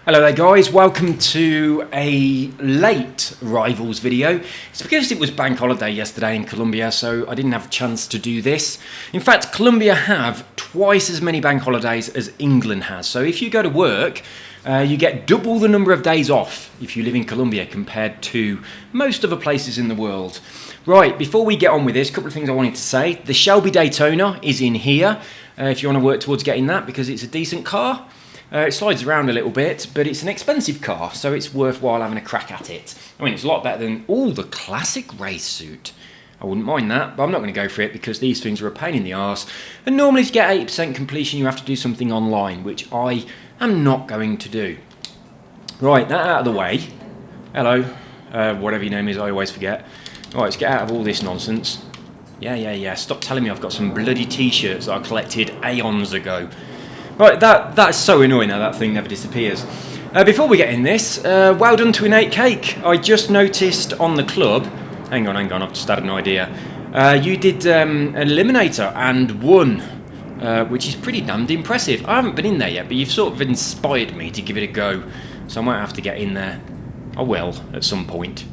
Hello there guys, welcome to a late Rivals video. It's because it was bank holiday yesterday in Colombia, so I didn't have a chance to do this. In fact, Colombia have twice as many bank holidays as England has. So if you go to work, you get double the number of days off if you live in Colombia compared to most other places in the world. Right, before we get on with this, a couple of things I wanted to say. The Shelby Daytona is in here if you want to work towards getting that because it's a decent car. It slides around a little bit, but it's an expensive car, so it's worthwhile having a crack at it. I mean, it's a lot better than the classic race suit. I wouldn't mind that, but I'm not going to go for it because these things are a pain in the arse. And normally to get 80% completion, you have to do something online, which I am not going to do. Right, that out of the way. Hello, whatever your name is, I always forget. Right, let's get out of all this nonsense. Yeah. Stop telling me I've got some bloody t-shirts that I collected aeons ago. Right, that's so annoying how that thing never disappears. Before we get in this, well done to Innate Cake. I just noticed on the club, hang on, I've just had an idea. You did an eliminator and won, which is pretty damned impressive. I haven't been in there yet, but you've sort of inspired me to give it a go. So I might have to get in there. I will, at some point.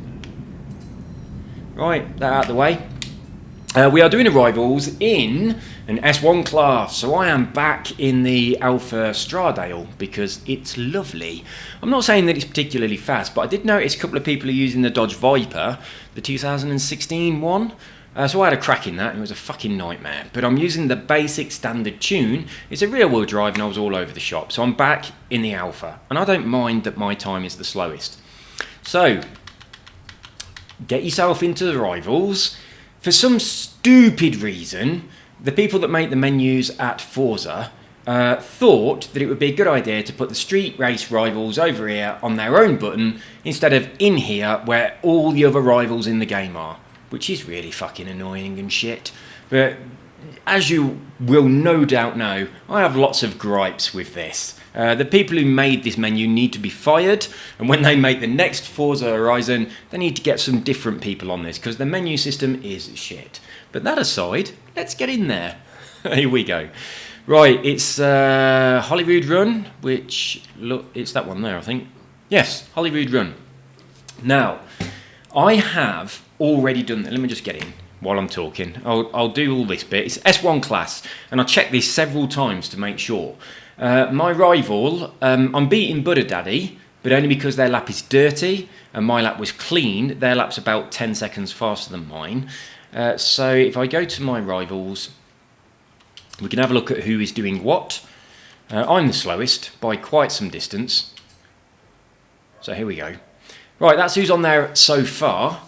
Right, that out of the way. We are doing a Rivals in an S1 class, so I am back in the Alfa Stradale because it's lovely. I'm not saying that it's particularly fast, but I did notice a couple of people are using the Dodge Viper, the 2016 one. So I had a crack in that, and it was a fucking nightmare. But I'm using the basic standard tune. It's a rear-wheel drive, and I was all over the shop. So I'm back in the Alfa, and I don't mind that my time is the slowest. So, get yourself into the Rivals. For some stupid reason, the people that make the menus at Forza thought that it would be a good idea to put the street race Rivals over here on their own button instead of in here where all the other Rivals in the game are, which is really fucking annoying and shit. But as you will no doubt know, I have lots of gripes with this. The people who made this menu need to be fired, and when they make the next Forza Horizon, they need to get some different people on this, because the menu system is shit. But that aside, let's get in there. Here we go. Right, it's Holyrood Run, which, look, it's that one there, I think. Yes, Holyrood Run. Now, I have already done that. Let me just get in while I'm talking. I'll do all this bit. It's S1 class, and I checked this several times to make sure. My rival, I'm beating Buddha Daddy, but only because their lap is dirty and my lap was clean. Their lap's about 10 seconds faster than mine. So if I go to my rivals, we can have a look at who is doing what. I'm the slowest by quite some distance. So here we go. Right, that's who's on there so far.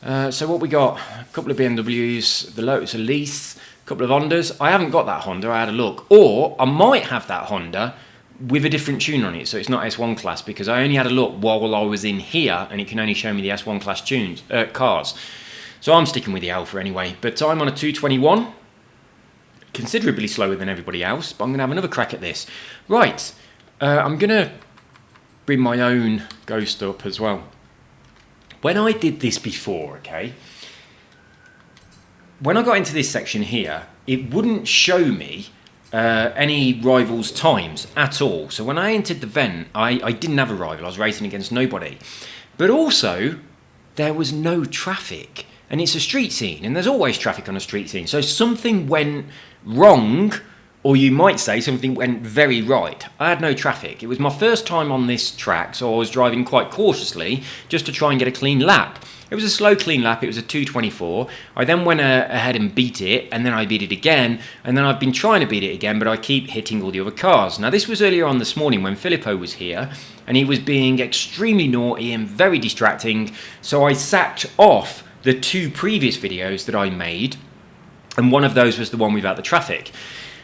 So what we got, a couple of BMWs, the Lotus Elise, a couple of Hondas. I haven't got that Honda, I had a look. Or I might have that Honda with a different tune on it, so it's not S1 class, because I only had a look while I was in here, and it can only show me the S1 class tunes, cars. So I'm sticking with the Alfa anyway, but I'm on a 221, considerably slower than everybody else, but I'm going to have another crack at this. Right, I'm going to bring my own Ghost up as well. When I did this before, okay, when I got into this section here, it wouldn't show me any rivals' times at all. So when I entered the vent, I didn't have a rival. I was racing against nobody. But also, there was no traffic. And it's a street scene, and there's always traffic on a street scene. So something went wrong, or you might say something went very right. I had no traffic. It was my first time on this track, so I was driving quite cautiously just to try and get a clean lap. It was a slow, clean lap. It was a 224. I then went ahead and beat it, and then I beat it again, and then I've been trying to beat it again, but I keep hitting all the other cars. Now, this was earlier on this morning when Filippo was here, and he was being extremely naughty and very distracting, so I sacked off the two previous videos that I made, and one of those was the one without the traffic.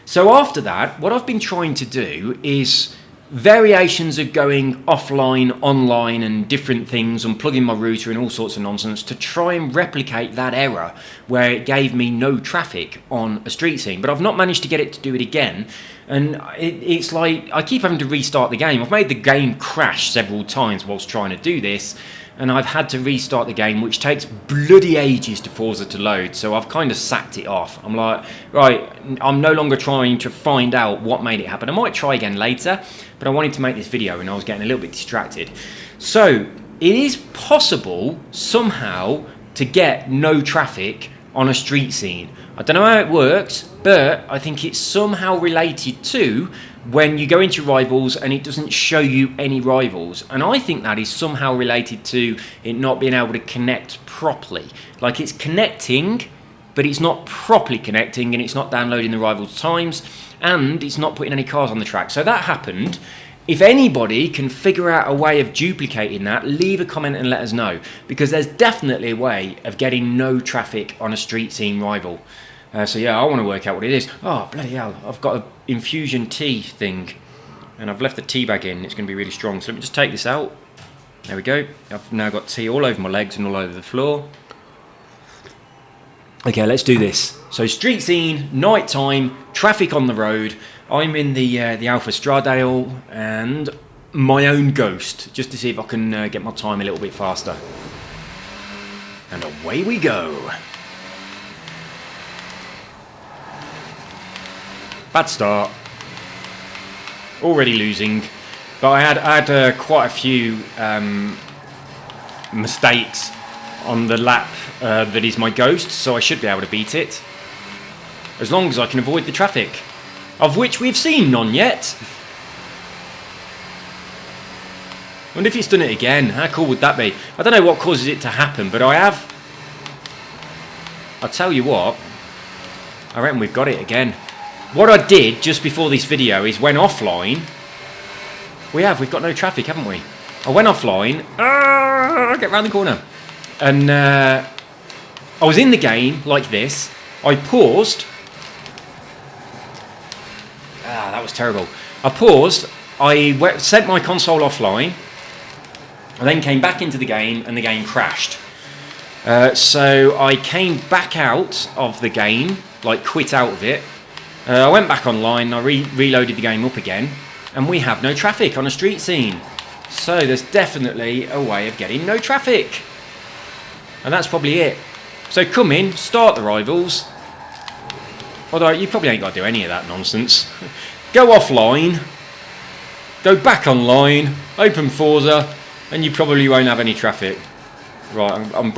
So after that, what I've been trying to do is variations of going offline, online, and different things, unplugging my router and all sorts of nonsense to try and replicate that error where it gave me no traffic on a street scene. But I've not managed to get it to do it again, and it's like I keep having to restart the game. I've made the game crash several times whilst trying to do this, and I've had to restart the game, which takes bloody ages to Forza to load, so I've kind of sacked it off. I'm like, right, I'm no longer trying to find out what made it happen. I might try again later, but I wanted to make this video and I was getting a little bit distracted. So it is possible somehow to get no traffic on a street scene. I don't know how it works, but I think it's somehow related to when you go into rivals and it doesn't show you any rivals. And I think that is somehow related to it not being able to connect properly. Like it's connecting, but it's not properly connecting, and it's not downloading the rivals times, and it's not putting any cars on the track. So that happened. If anybody can figure out a way of duplicating that, leave a comment and let us know, because there's definitely a way of getting no traffic on a street scene rival. So yeah, I want to work out what it is. Oh, bloody hell, I've got an infusion tea thing, and I've left the tea bag in. It's going to be really strong, so let me just take this out. There we go. I've now got tea all over my legs and all over the floor. Okay, let's do this. So street scene, night time, traffic on the road. I'm in the Alfa Stradale and my own Ghost, just to see if I can get my time a little bit faster. And away we go. Bad start. Already losing. But I had quite a few mistakes on the lap that is my Ghost, so I should be able to beat it. As long as I can avoid the traffic, of which we've seen none yet. Wonder if it's done it again. How cool would that be? I don't know what causes it to happen, but I have. I'll tell you what, I reckon we've got it again. What I did just before this video is went offline. We've got no traffic, haven't we? I went offline. Get round the corner. And I was in the game like this. I paused. That was terrible. I paused. I sent my console offline. I then came back into the game and the game crashed. So I came back out of the game, like quit out of it. I went back online, I reloaded the game up again, and we have no traffic on a street scene. So there's definitely a way of getting no traffic. And that's probably it. So come in, start the rivals. Although you probably ain't got to do any of that nonsense. Go offline, go back online, open Forza, and you probably won't have any traffic. Right, I'm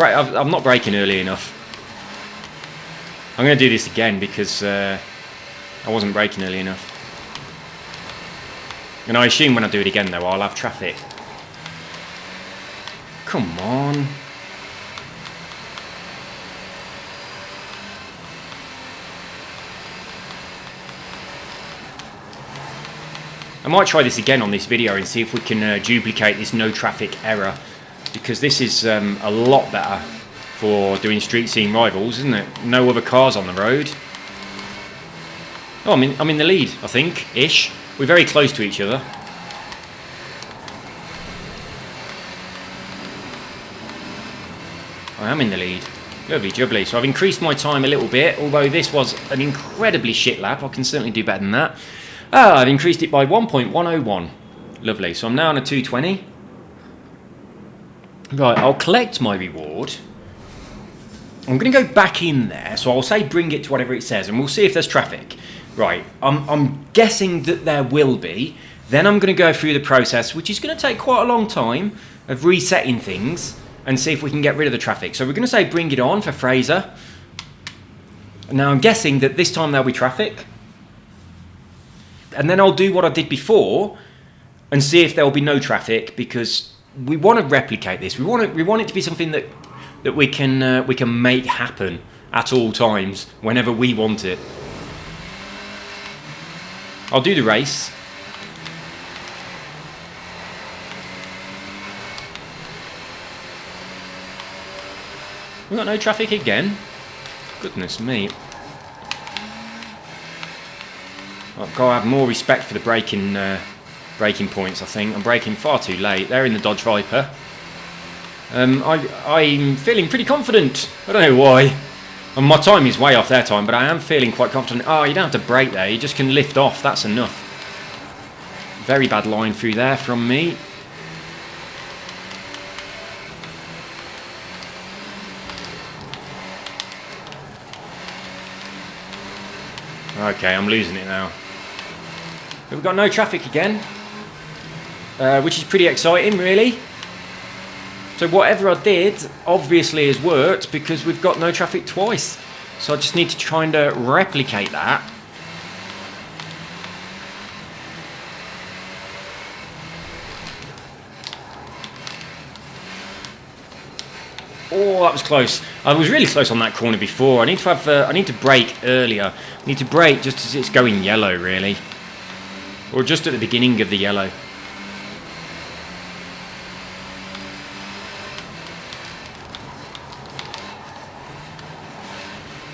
not braking early enough. I'm going to do this again because I wasn't braking early enough. And I assume when I do it again though, I'll have traffic. Come on. I might try this again on this video and see if we can duplicate this no traffic error, because this is a lot better for doing street scene rivals, isn't it? No other cars on the road. Oh, I'm in the lead, I think, ish. We're very close to each other. I am in the lead. Lovely jubbly. So I've increased my time a little bit, although this was an incredibly shit lap. I can certainly do better than that. I've increased it by 1.101. Lovely. So I'm now on a 220. Right, I'll collect my reward. I'm going to go back in there, so I'll say bring it to whatever it says, and we'll see if there's traffic. Right, I'm guessing that there will be. Then I'm going to go through the process, which is going to take quite a long time, of resetting things and see if we can get rid of the traffic. So we're going to say bring it on for Fraser. Now I'm guessing that this time there'll be traffic. And then I'll do what I did before and see if there'll be no traffic, because we want to replicate this. We want it to be something that we can make happen at all times, whenever we want it. I'll do the race. We've got no traffic again. Goodness me. I've got to have more respect for the braking points, I think. I'm braking far too late. They're in the Dodge Viper. I'm feeling pretty confident. I don't know why. And my time is way off their time, but I am feeling quite confident. Oh, you don't have to brake there. You just can lift off. That's enough. Very bad line through there from me. Okay, I'm losing it now. But we've got no traffic again, which is pretty exciting, really. So whatever I did obviously has worked because we've got no traffic twice. So I just need to try and replicate that. Oh, that was close. I was really close on that corner before. I need to have. I need to brake earlier. I need to brake just as it's going yellow, really, or just at the beginning of the yellow.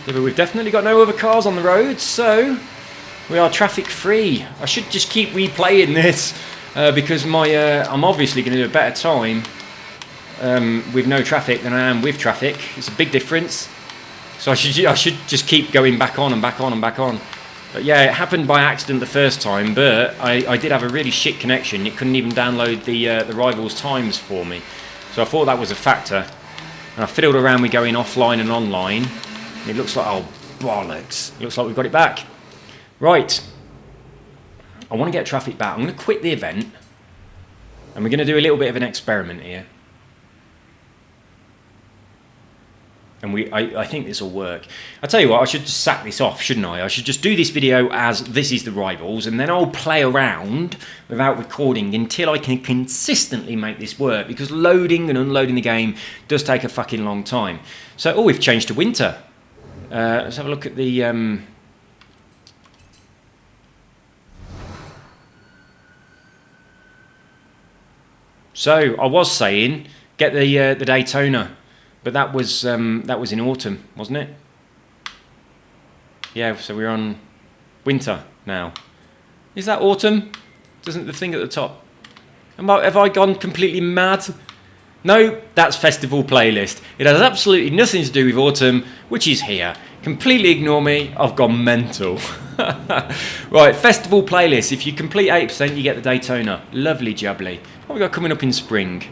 Yeah, but we've definitely got no other cars on the road, so we are traffic free. I should just keep replaying this because I'm obviously going to do a better time with no traffic than I am with traffic. It's a big difference. So I should just keep going back on and back on and back on. But yeah, it happened by accident the first time, but I did have a really shit connection. It couldn't even download the Rivals times for me. So I thought that was a factor. And I fiddled around with going offline and online. And it looks like, oh bollocks. It looks like we've got it back. Right. I want to get traffic back. I'm going to quit the event. And we're going to do a little bit of an experiment here. And I think this will work. I'll tell you what, I should just sack this off, shouldn't I? I should just do this video as this is the Rivals, and then I'll play around without recording until I can consistently make this work, because loading and unloading the game does take a fucking long time. So, oh, we've changed to winter. Let's have a look at the... So, I was saying, get the Daytona. But that was in autumn, wasn't it? Yeah, so we're on winter now. Is that autumn? Doesn't the thing at the top? Have I gone completely mad? No, that's festival playlist. It has absolutely nothing to do with autumn, which is here. Completely ignore me, I've gone mental. Right, festival playlist. If you complete 8%, you get the Daytona. Lovely jubbly. What have we got coming up in spring?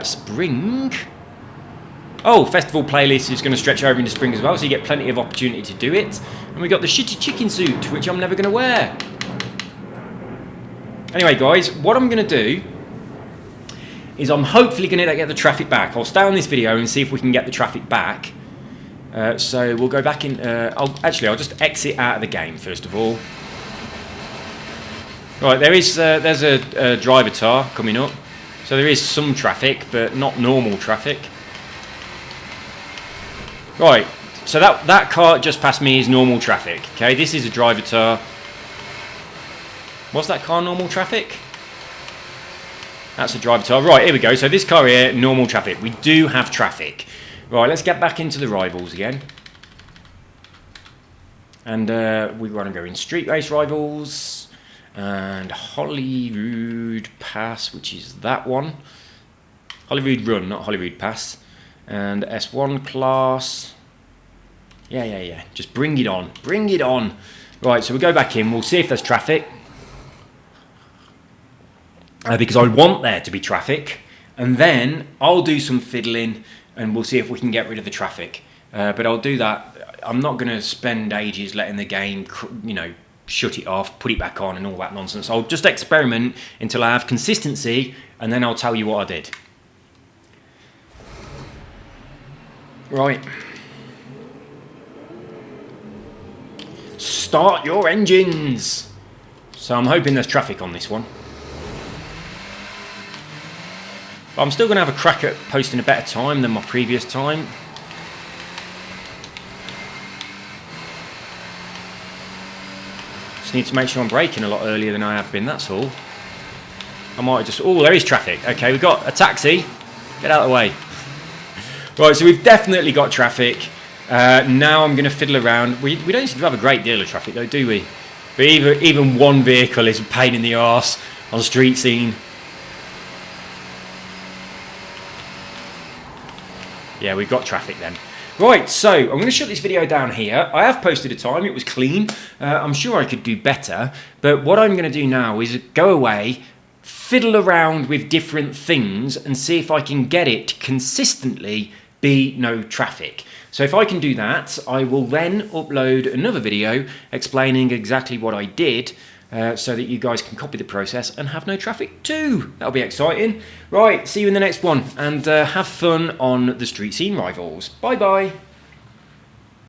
Spring? Oh, festival playlist is going to stretch over into spring as well, so you get plenty of opportunity to do it. And we got the shitty chicken suit, which I'm never going to wear. Anyway, guys, what I'm going to do is I'm hopefully going to get the traffic back. I'll stay on this video and see if we can get the traffic back. So we'll go back in... I'll just exit out of the game, first of all. Right, there's a driver tar coming up. So there is some traffic, but not normal traffic. Right, so that car just passed me is normal traffic. Okay, this is a driver tar. Was that car normal traffic? That's a driver tar. Right, here we go. So this car here, normal traffic. We do have traffic. Right, let's get back into the Rivals again. And we want to go in Street Race Rivals. And Holyrood Pass, which is that one. Holyrood Run, not Holyrood Pass. And S1 class. Yeah. Just bring it on. Bring it on. Right, so we'll go back in. We'll see if there's traffic. Because I want there to be traffic. And then I'll do some fiddling and we'll see if we can get rid of the traffic. But I'll do that. I'm not going to spend ages letting the game, shut it off, put it back on and all that nonsense. I'll just experiment until I have consistency and then I'll tell you what I did. Right. Start your engines. So I'm hoping there's traffic on this one. But I'm still going to have a crack at posting a better time than my previous time. Just need to make sure I'm braking a lot earlier than I have been, that's all. I might just... Oh, there is traffic. Okay, we've got a taxi. Get out of the way. Right, so we've definitely got traffic. Now I'm going to fiddle around. We don't seem to have a great deal of traffic though, do we? But even one vehicle is a pain in the arse on street scene. Yeah, we've got traffic then. Right, so I'm going to shut this video down here. I have posted a time, it was clean. I'm sure I could do better. But what I'm going to do now is go away, fiddle around with different things and see if I can get it to consistently be no traffic. So if I can do that, I will then upload another video explaining exactly what I did, so that you guys can copy the process and have no traffic too. That'll be exciting. Right, see you in the next one, and have fun on the Street Scene Rivals. Bye bye.